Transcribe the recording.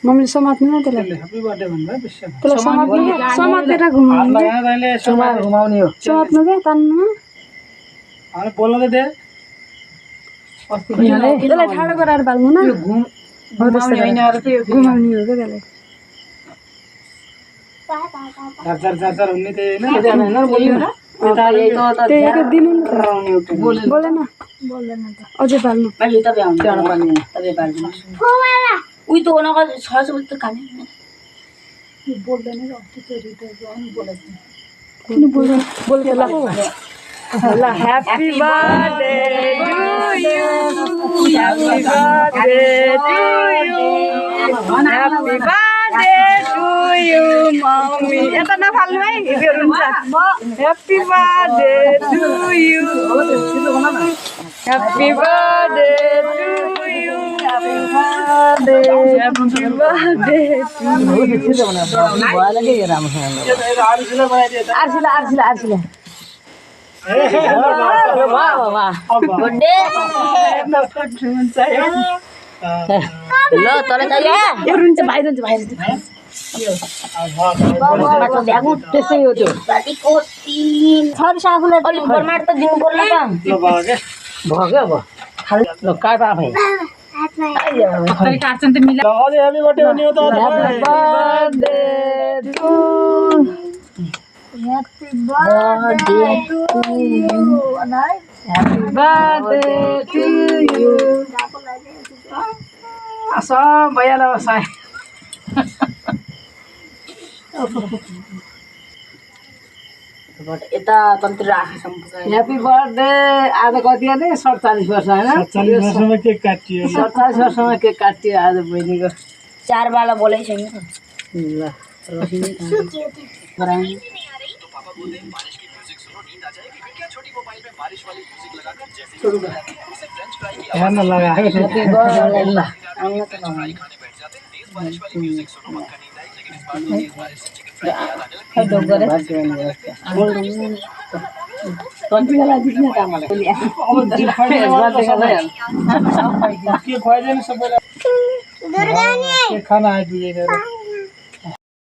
मम्मीले समात्नु न त्यसलाई समातेर घुमाउने हो समात्नु के तान्नु बोल्न दे त्यसलाई ठाडो गराएर बाल्नु न घुमाउने हो के त्यसलाई दिनु बोलेन अझै बाल्नु उही तो ओना का 600 तो काने बोल्दैन र अस्ति चोरी त अनि बोलाइदिनु किन बोल्दैन बोल्छ ल happy birthday to you happy birthday to you happy birthday to you mummy यता नफाल्नु है हिजोहरु हुन्छ happy birthday to you happy birthday to you Happy birthday काट्छन् त मिला अझै ह्यापी बर्थडे भन्ने हो त ह्यापी बर्थडे टु यु सब भइहाल्यो साय यता तन्त्र राखे ह्यापी बर्थडे आज कति आने 47 वर्ष हैन 47 वर्षमा केक काटियो 47 वर्षमा केक काटियो आज बहिनीको 4 वाला बोलै छैन ल रसिनी बराई हेर्न लगा ह्यापी बर्थडे ल आउन त खाना आइपुगेको